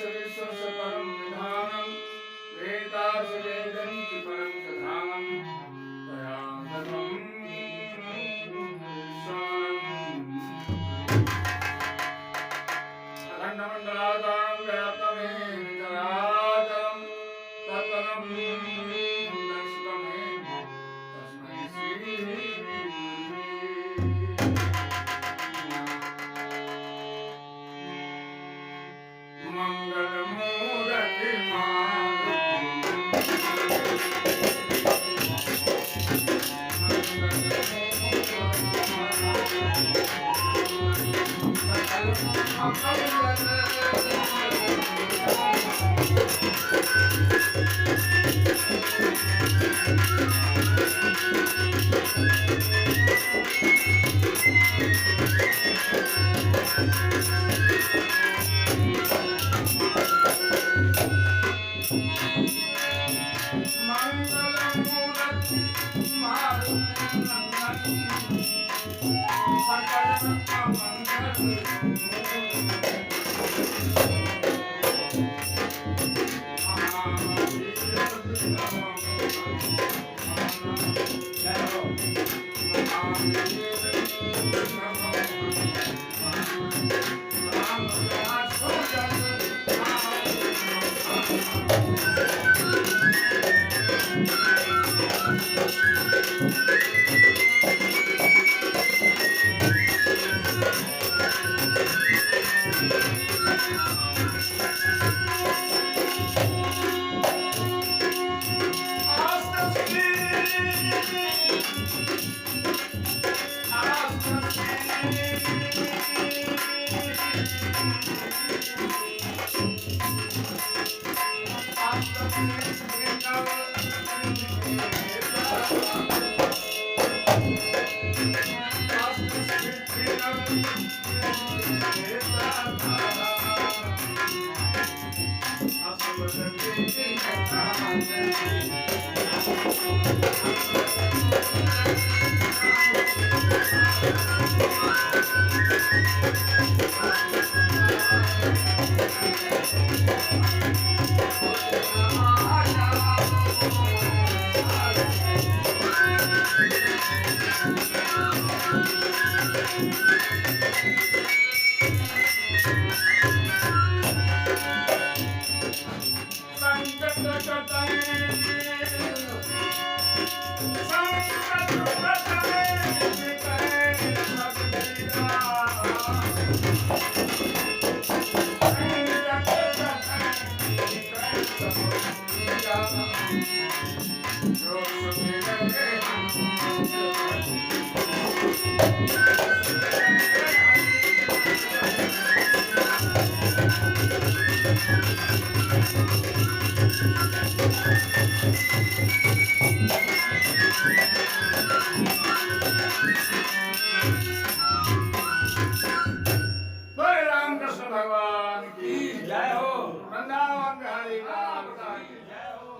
विश्वस्य विश्वस्य परम विधानम वेदास वेदं च परम सधानम तया सर्वं अखंडमंडलाकारं व्याप्तमेन चराचरं तत्पदं दर्शितमेन तस्मै श्री मंगलमूर्ति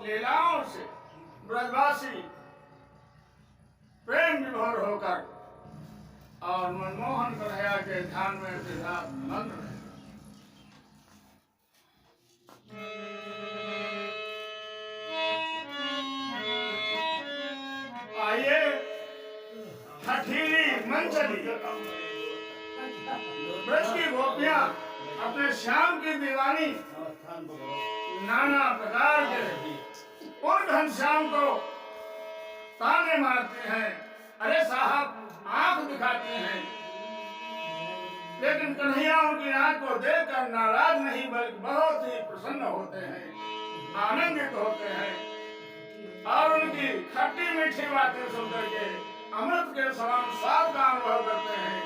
लीलाओं से ब्रजवासी प्रेम विभोर होकर और मनमोहन कन्हैया के ध्यान में मग्न रहे। आइए हठीली मंचली ब्रज की गोपियां अपने श्याम की दीवानी नाना प्रकार के उन घनश्याम को ताने मारते हैं, अरे साहब आंख दिखाते हैं, लेकिन कन्हैया उनकी आंख को देखकर नाराज नहीं बल्कि बहुत ही प्रसन्न होते हैं, आनंदित होते हैं और उनकी खट्टी मीठी बातें सुनकर के अमृत के समान स्वाद का अनुभव करते हैं।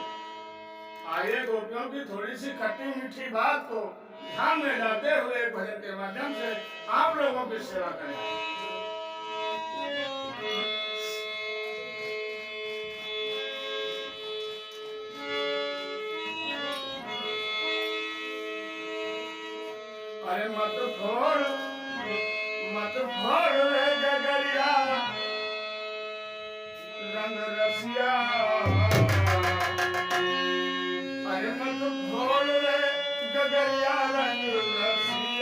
आइए गोपियों की थोड़ी सी खट्टी मीठी बात को ध्यान में लाते हुए एक भजन के माध्यम से आप लोगों की सेवा करें। अरे मत फोड़ रे गगरिया रंग रसिया, अरे मत फोड़ रे गगरिया रंग रसिया।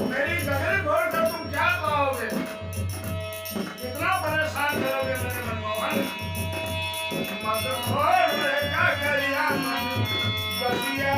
मेरी गगन घोर कर तुम क्या पाओगे? कितना परेशान करोगे मेरे मनमोहन? मत घोर का करिया मन बसिया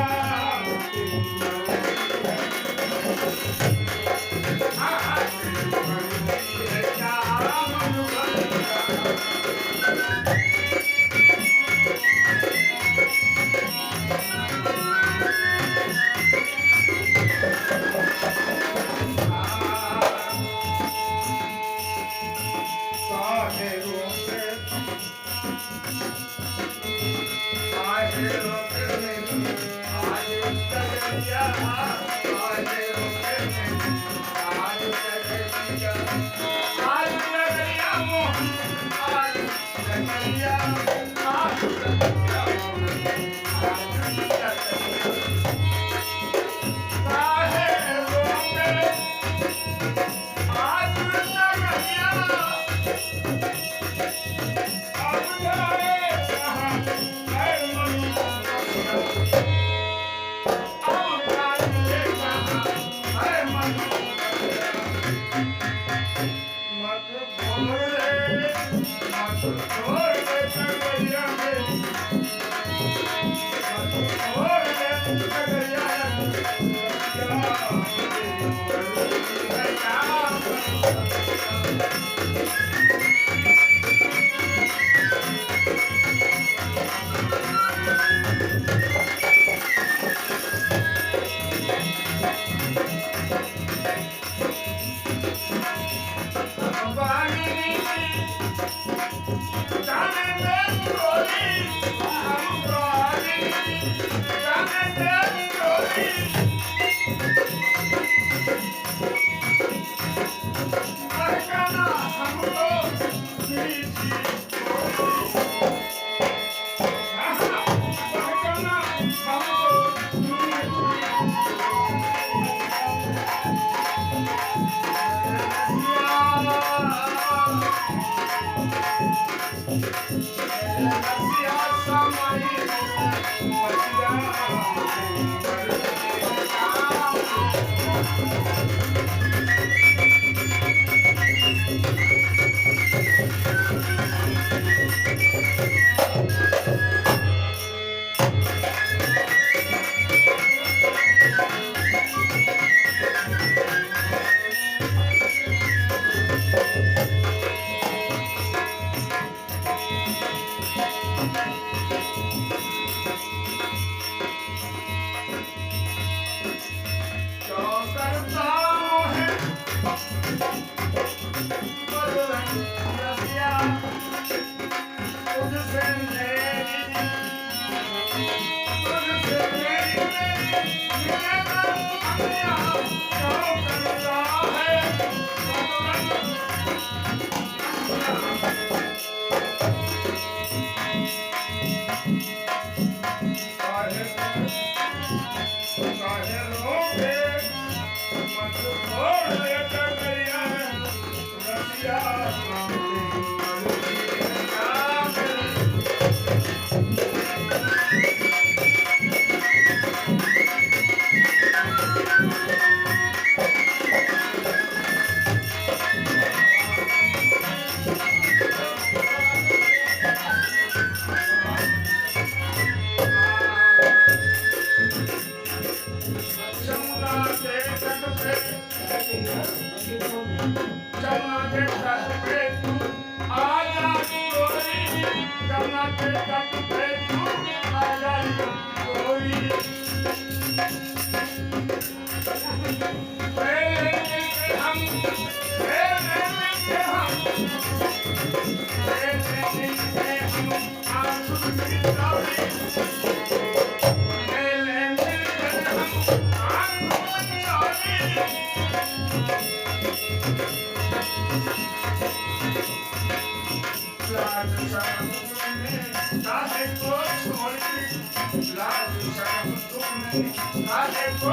काहे को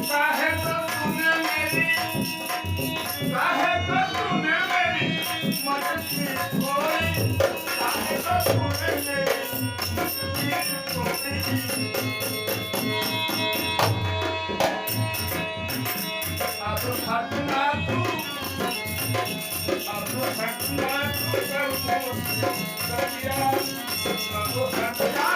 काहे को तूने मेरी काहे को तूने मेरी मदद की खोई काहे को तूने मेरी मदद की खोई अब हटना तू अब हटना तू कर दिया अब हटना